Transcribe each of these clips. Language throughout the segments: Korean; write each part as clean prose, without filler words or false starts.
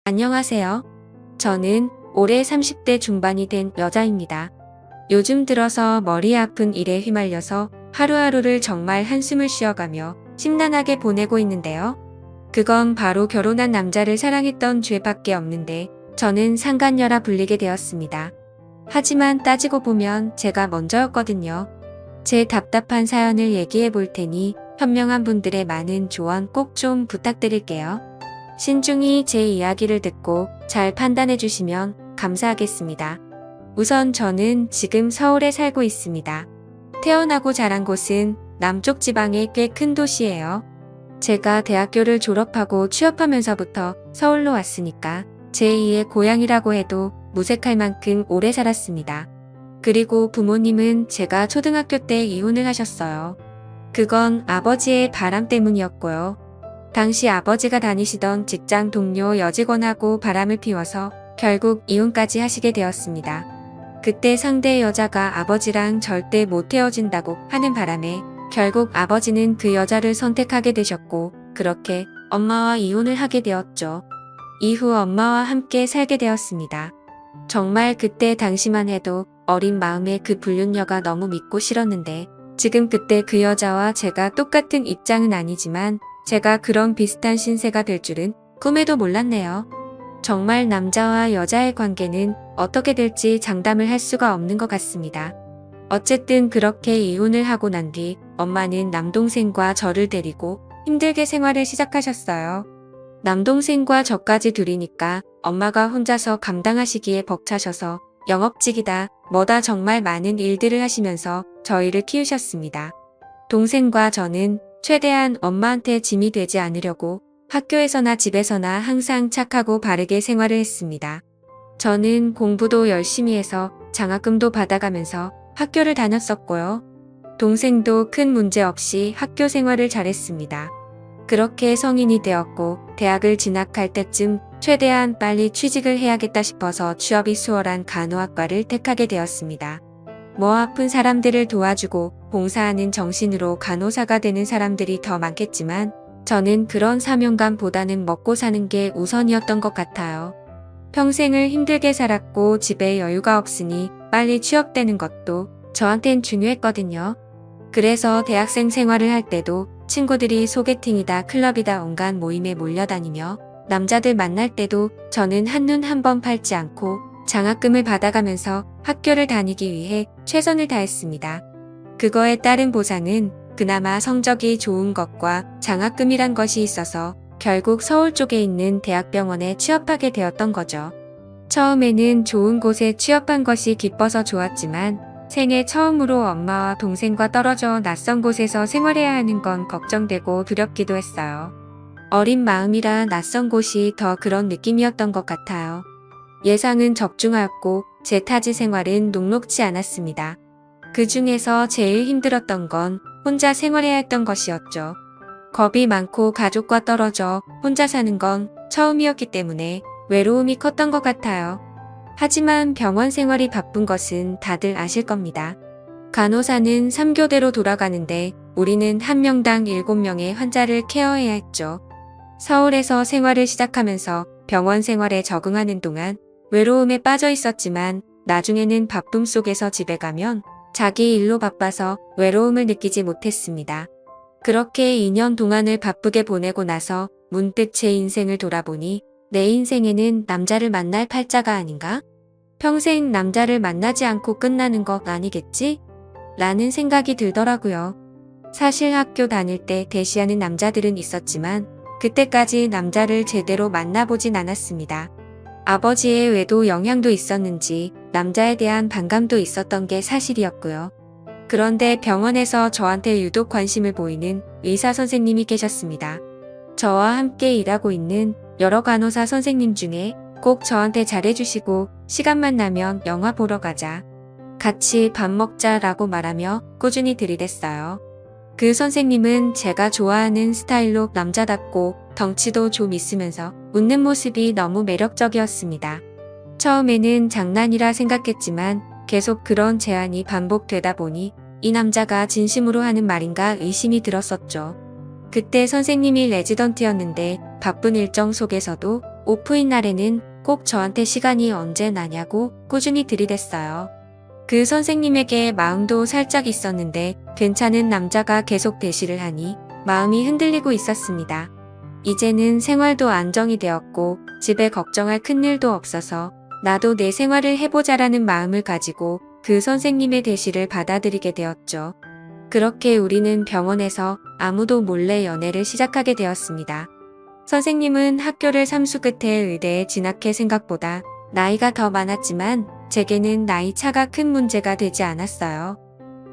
안녕하세요. 저는 올해 30대 중반이 된 여자입니다. 요즘 들어서 머리 아픈 일에 휘말려서 하루하루를 정말 한숨을 쉬어가며 심란하게 보내고 있는데요. 그건 바로 결혼한 남자를 사랑했던 죄밖에 없는데 저는 상간녀라 불리게 되었습니다. 하지만 따지고 보면 제가 먼저였거든요. 제 답답한 사연을 얘기해 볼 테니 현명한 분들의 많은 조언 꼭 좀 부탁드릴게요. 신중히 제 이야기를 듣고 잘 판단해 주시면 감사하겠습니다. 우선 저는 지금 서울에 살고 있습니다. 태어나고 자란 곳은 남쪽 지방의 꽤 큰 도시예요. 제가 대학교를 졸업하고 취업하면서부터 서울로 왔으니까 제2의 고향이라고 해도 무색할 만큼 오래 살았습니다. 그리고 부모님은 제가 초등학교 때 이혼을 하셨어요. 그건 아버지의 바람 때문이었고요. 당시 아버지가 다니시던 직장 동료 여직원하고 바람을 피워서 결국 이혼까지 하시게 되었습니다. 그때 상대 여자가 아버지랑 절대 못 헤어진다고 하는 바람에 결국 아버지는 그 여자를 선택하게 되셨고 그렇게 엄마와 이혼을 하게 되었죠. 이후 엄마와 함께 살게 되었습니다. 정말 그때 당시만 해도 어린 마음에 그 불륜녀가 너무 믿고 싫었는데 지금 그때 그 여자와 제가 똑같은 입장은 아니지만 제가 그런 비슷한 신세가 될 줄은 꿈에도 몰랐네요. 정말 남자와 여자의 관계는 어떻게 될지 장담을 할 수가 없는 것 같습니다. 어쨌든 그렇게 이혼을 하고 난 뒤 엄마는 남동생과 저를 데리고 힘들게 생활을 시작하셨어요. 남동생과 저까지 둘이니까 엄마가 혼자서 감당하시기에 벅차셔서 영업직이다 뭐다 정말 많은 일들을 하시면서 저희를 키우셨습니다. 동생과 저는 최대한 엄마한테 짐이 되지 않으려고 학교에서나 집에서나 항상 착하고 바르게 생활을 했습니다. 저는 공부도 열심히 해서 장학금도 받아가면서 학교를 다녔었고요. 동생도 큰 문제 없이 학교 생활을 잘했습니다. 그렇게 성인이 되었고 대학을 진학할 때쯤 최대한 빨리 취직을 해야겠다 싶어서 취업이 수월한 간호학과를 택하게 되었습니다. 뭐 아픈 사람들을 도와주고 봉사하는 정신으로 간호사가 되는 사람들이 더 많겠지만 저는 그런 사명감보다는 먹고 사는 게 우선이었던 것 같아요. 평생을 힘들게 살았고 집에 여유가 없으니 빨리 취업되는 것도 저한텐 중요했거든요. 그래서 대학생 생활을 할 때도 친구들이 소개팅이다 클럽이다 온갖 모임에 몰려다니며 남자들 만날 때도 저는 한눈 한 번 팔지 않고 장학금을 받아가면서 학교를 다니기 위해 최선을 다했습니다. 그거에 따른 보상은 그나마 성적이 좋은 것과 장학금이란 것이 있어서 결국 서울 쪽에 있는 대학병원에 취업하게 되었던 거죠. 처음에는 좋은 곳에 취업한 것이 기뻐서 좋았지만 생애 처음으로 엄마와 동생과 떨어져 낯선 곳에서 생활해야 하는 건 걱정되고 두렵기도 했어요. 어린 마음이라 낯선 곳이 더 그런 느낌이었던 것 같아요. 예상은 적중하였고 제 타지 생활은 녹록지 않았습니다. 그 중에서 제일 힘들었던 건 혼자 생활해야 했던 것이었죠. 겁이 많고 가족과 떨어져 혼자 사는 건 처음이었기 때문에 외로움이 컸던 것 같아요. 하지만 병원 생활이 바쁜 것은 다들 아실 겁니다. 간호사는 3교대로 돌아가는데 우리는 한 명당 7명의 환자를 케어해야 했죠. 서울에서 생활을 시작하면서 병원 생활에 적응하는 동안 외로움에 빠져 있었지만 나중에는 바쁨 속에서 집에 가면 자기 일로 바빠서 외로움을 느끼지 못했습니다. 그렇게 2년 동안을 바쁘게 보내고 나서 문득 제 인생을 돌아보니 내 인생에는 남자를 만날 팔자가 아닌가? 평생 남자를 만나지 않고 끝나는 거 아니겠지? 라는 생각이 들더라고요. 사실 학교 다닐 때 대시하는 남자들은 있었지만 그때까지 남자를 제대로 만나보진 않았습니다. 아버지의 외도 영향도 있었는지 남자에 대한 반감도 있었던 게 사실이었고요. 그런데 병원에서 저한테 유독 관심을 보이는 의사 선생님이 계셨습니다. 저와 함께 일하고 있는 여러 간호사 선생님 중에 꼭 저한테 잘해주시고 시간만 나면 영화 보러 가자, 같이 밥 먹자라고 말하며 꾸준히 들이댔어요. 그 선생님은 제가 좋아하는 스타일로 남자답고 덩치도 좀 있으면서 웃는 모습이 너무 매력적이었습니다. 처음에는 장난이라 생각했지만 계속 그런 제안이 반복되다 보니 이 남자가 진심으로 하는 말인가 의심이 들었었죠. 그때 선생님이 레지던트였는데 바쁜 일정 속에서도 오프인 날에는 꼭 저한테 시간이 언제 나냐고 꾸준히 들이댔어요. 그 선생님에게 마음도 살짝 있었는데 괜찮은 남자가 계속 대시를 하니 마음이 흔들리고 있었습니다. 이제는 생활도 안정이 되었고 집에 걱정할 큰일도 없어서 나도 내 생활을 해보자라는 마음을 가지고 그 선생님의 대시를 받아들이게 되었죠. 그렇게 우리는 병원에서 아무도 몰래 연애를 시작하게 되었습니다. 선생님은 학교를 삼수 끝에 의대에 진학해 생각보다 나이가 더 많았지만 제게는 나이 차가 큰 문제가 되지 않았어요.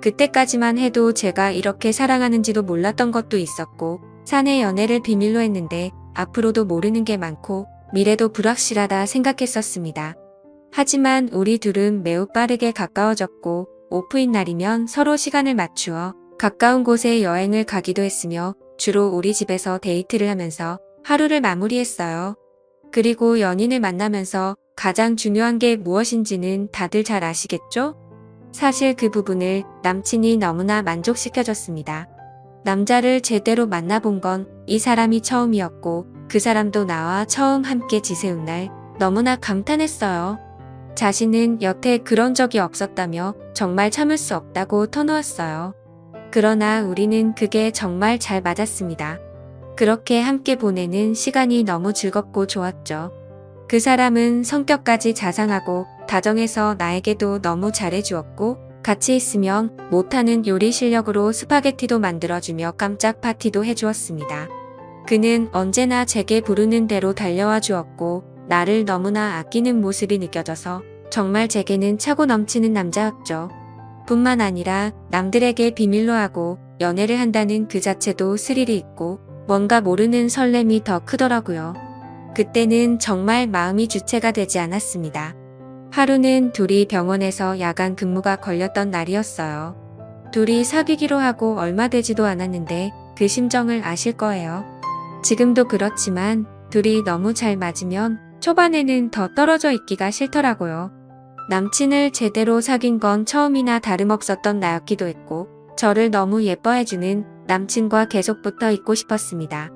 그때까지만 해도 제가 이렇게 사랑하는지도 몰랐던 것도 있었고 사내 연애를 비밀로 했는데 앞으로도 모르는 게 많고 미래도 불확실하다 생각했었습니다. 하지만 우리 둘은 매우 빠르게 가까워졌고 오프인 날이면 서로 시간을 맞추어 가까운 곳에 여행을 가기도 했으며 주로 우리 집에서 데이트를 하면서 하루를 마무리했어요. 그리고 연인을 만나면서 가장 중요한 게 무엇인지는 다들 잘 아시겠죠? 사실 그 부분을 남친이 너무나 만족시켜줬습니다. 남자를 제대로 만나본 건 이 사람이 처음이었고 그 사람도 나와 처음 함께 지새운 날 너무나 감탄했어요. 자신은 여태 그런 적이 없었다며 정말 참을 수 없다고 터놓았어요. 그러나 우리는 그게 정말 잘 맞았습니다. 그렇게 함께 보내는 시간이 너무 즐겁고 좋았죠. 그 사람은 성격까지 자상하고 다정해서 나에게도 너무 잘해주었고 같이 있으면 못하는 요리 실력으로 스파게티도 만들어주며 깜짝 파티도 해주었습니다. 그는 언제나 제게 부르는 대로 달려와 주었고 나를 너무나 아끼는 모습이 느껴져서 정말 제게는 차고 넘치는 남자였죠. 뿐만 아니라 남들에게 비밀로 하고 연애를 한다는 그 자체도 스릴이 있고 뭔가 모르는 설렘이 더 크더라고요. 그때는 정말 마음이 주체가 되지 않았습니다. 하루는 둘이 병원에서 야간 근무가 걸렸던 날이었어요. 둘이 사귀기로 하고 얼마 되지도 않았는데 그 심정을 아실 거예요. 지금도 그렇지만 둘이 너무 잘 맞으면 초반에는 더 떨어져 있기가 싫더라고요. 남친을 제대로 사귄 건 처음이나 다름없었던 나였기도 했고 저를 너무 예뻐해주는 남친과 계속 붙어 있고 싶었습니다.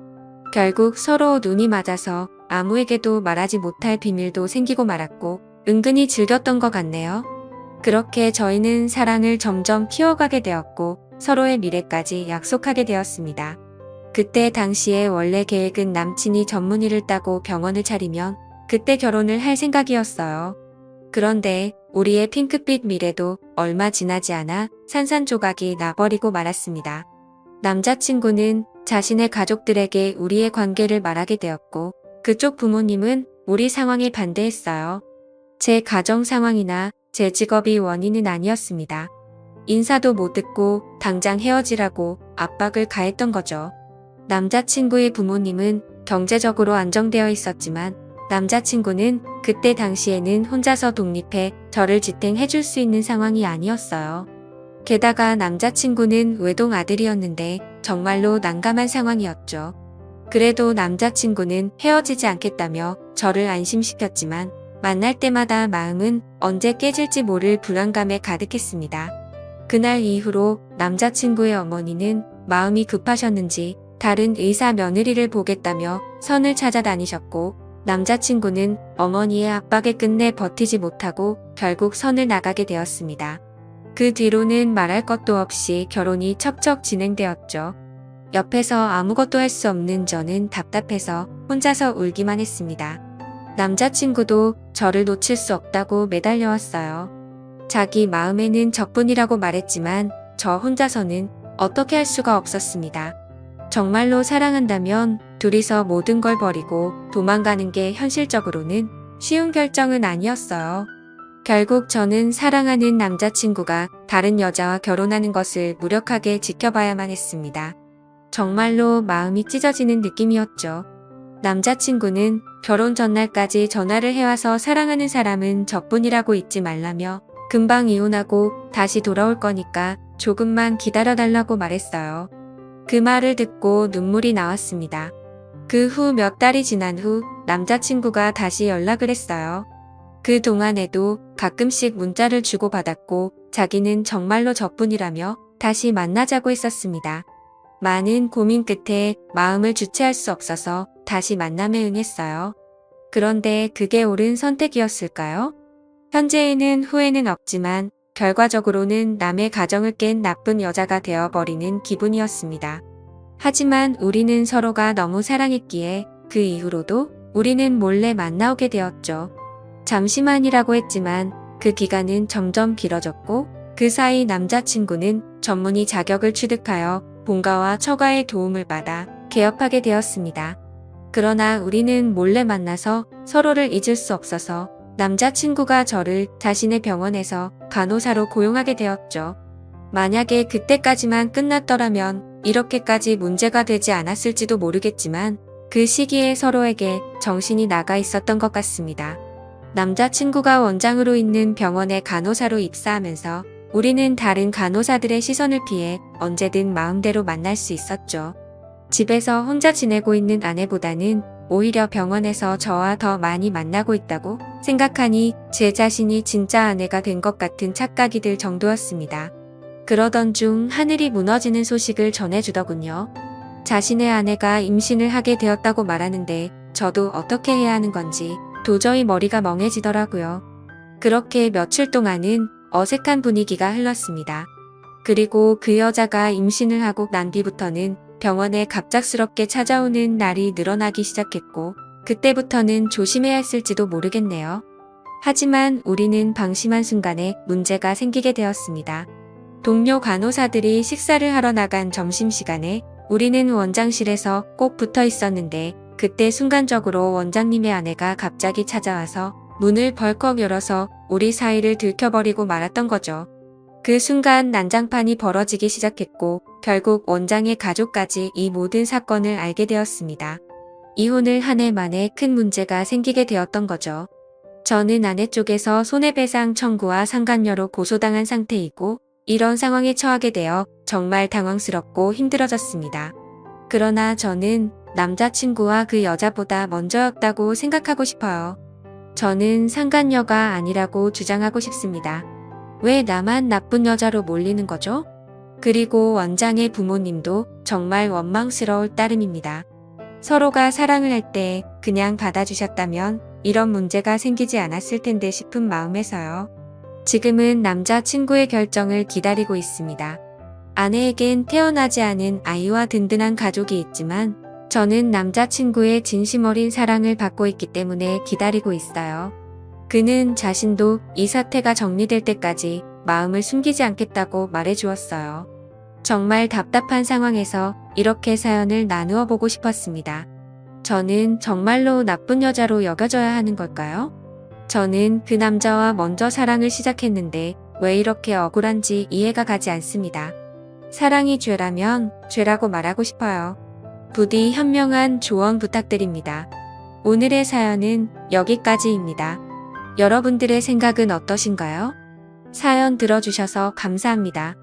결국 서로 눈이 맞아서 아무에게도 말하지 못할 비밀도 생기고 말았고 은근히 즐겼던 것 같네요. 그렇게 저희는 사랑을 점점 키워가게 되었고 서로의 미래까지 약속하게 되었습니다. 그때 당시에 원래 계획은 남친이 전문의를 따고 병원을 차리면 그때 결혼을 할 생각이었어요. 그런데 우리의 핑크빛 미래도 얼마 지나지 않아 산산조각이 나버리고 말았습니다. 남자친구는 자신의 가족들에게 우리의 관계를 말하게 되었고 그쪽 부모님은 우리 상황에 반대했어요. 제 가정 상황이나 제 직업이 원인은 아니었습니다. 인사도 못 듣고 당장 헤어지라고 압박을 가했던 거죠. 남자친구의 부모님은 경제적으로 안정되어 있었지만 남자친구는 그때 당시에는 혼자서 독립해 저를 지탱해 줄 수 있는 상황이 아니었어요. 게다가 남자친구는 외동 아들이었는데 정말로 난감한 상황이었죠. 그래도 남자친구는 헤어지지 않겠다며 저를 안심시켰지만 만날 때마다 마음은 언제 깨질지 모를 불안감에 가득했습니다. 그날 이후로 남자친구의 어머니는 마음이 급하셨는지 다른 의사 며느리를 보겠다며 선을 찾아다니셨고 남자친구는 어머니의 압박에 끝내 버티지 못하고 결국 선을 나가게 되었습니다. 그 뒤로는 말할 것도 없이 결혼이 척척 진행되었죠. 옆에서 아무것도 할 수 없는 저는 답답해서 혼자서 울기만 했습니다. 남자친구도 저를 놓칠 수 없다고 매달려왔어요. 자기 마음에는 저뿐이라고 말했지만 저 혼자서는 어떻게 할 수가 없었습니다. 정말로 사랑한다면 둘이서 모든 걸 버리고 도망가는 게 현실적으로는 쉬운 결정은 아니었어요. 결국 저는 사랑하는 남자친구가 다른 여자와 결혼하는 것을 무력하게 지켜봐야만 했습니다. 정말로 마음이 찢어지는 느낌이었죠. 남자친구는 결혼 전날까지 전화를 해와서 사랑하는 사람은 저뿐이라고 잊지 말라며 금방 이혼하고 다시 돌아올 거니까 조금만 기다려달라고 말했어요. 그 말을 듣고 눈물이 나왔습니다. 그 후 몇 달이 지난 후 남자친구가 다시 연락을 했어요. 그 동안에도 가끔씩 문자를 주고받았고 자기는 정말로 저뿐이라며 다시 만나자고 했었습니다. 많은 고민 끝에 마음을 주체할 수 없어서 다시 만남에 응했어요. 그런데 그게 옳은 선택이었을까요? 현재에는 후회는 없지만 결과적으로는 남의 가정을 깬 나쁜 여자가 되어버리는 기분이었습니다. 하지만 우리는 서로가 너무 사랑했기에 그 이후로도 우리는 몰래 만나오게 되었죠. 잠시만이라고 했지만 그 기간은 점점 길어졌고 그 사이 남자친구는 전문의 자격을 취득하여 본가와 처가의 도움을 받아 개업하게 되었습니다. 그러나 우리는 몰래 만나서 서로를 잊을 수 없어서 남자친구가 저를 자신의 병원에서 간호사로 고용하게 되었죠. 만약에 그때까지만 끝났더라면 이렇게까지 문제가 되지 않았을지도 모르겠지만 그 시기에 서로에게 정신이 나가 있었던 것 같습니다. 남자친구가 원장으로 있는 병원에 간호사로 입사하면서 우리는 다른 간호사들의 시선을 피해 언제든 마음대로 만날 수 있었죠. 집에서 혼자 지내고 있는 아내보다는 오히려 병원에서 저와 더 많이 만나고 있다고 생각하니 제 자신이 진짜 아내가 된 것 같은 착각이 들 정도였습니다. 그러던 중 하늘이 무너지는 소식을 전해주더군요. 자신의 아내가 임신을 하게 되었다고 말하는데 저도 어떻게 해야 하는 건지 도저히 머리가 멍해지더라고요. 그렇게 며칠 동안은 어색한 분위기가 흘렀습니다. 그리고 그 여자가 임신을 하고 난 뒤부터는 병원에 갑작스럽게 찾아오는 날이 늘어나기 시작했고 그때부터는 조심해야 했을지도 모르겠네요. 하지만 우리는 방심한 순간에 문제가 생기게 되었습니다. 동료 간호사들이 식사를 하러 나간 점심시간에 우리는 원장실에서 꼭 붙어 있었는데 그때 순간적으로 원장님의 아내가 갑자기 찾아와서 문을 벌컥 열어서 우리 사이를 들켜버리고 말았던 거죠. 그 순간 난장판이 벌어지기 시작했고 결국 원장의 가족까지 이 모든 사건을 알게 되었습니다. 이혼을 한 해 만에 큰 문제가 생기게 되었던 거죠. 저는 아내 쪽에서 손해배상 청구와 상간녀로 고소당한 상태이고 이런 상황에 처하게 되어 정말 당황스럽고 힘들어졌습니다. 그러나 저는 남자친구와 그 여자보다 먼저였다고 생각하고 싶어요. 저는 상간녀가 아니라고 주장하고 싶습니다. 왜 나만 나쁜 여자로 몰리는 거죠? 그리고 원장의 부모님도 정말 원망스러울 따름입니다. 서로가 사랑을 할 때 그냥 받아주셨다면 이런 문제가 생기지 않았을 텐데 싶은 마음에서요. 지금은 남자친구의 결정을 기다리고 있습니다. 아내에겐 태어나지 않은 아이와 든든한 가족이 있지만 저는 남자친구의 진심 어린 사랑을 받고 있기 때문에 기다리고 있어요. 그는 자신도 이 사태가 정리될 때까지 마음을 숨기지 않겠다고 말해주었어요. 정말 답답한 상황에서 이렇게 사연을 나누어 보고 싶었습니다. 저는 정말로 나쁜 여자로 여겨져야 하는 걸까요? 저는 그 남자와 먼저 사랑을 시작했는데 왜 이렇게 억울한지 이해가 가지 않습니다. 사랑이 죄라면 죄라고 말하고 싶어요. 부디 현명한 조언 부탁드립니다. 오늘의 사연은 여기까지입니다. 여러분들의 생각은 어떠신가요? 사연 들어주셔서 감사합니다.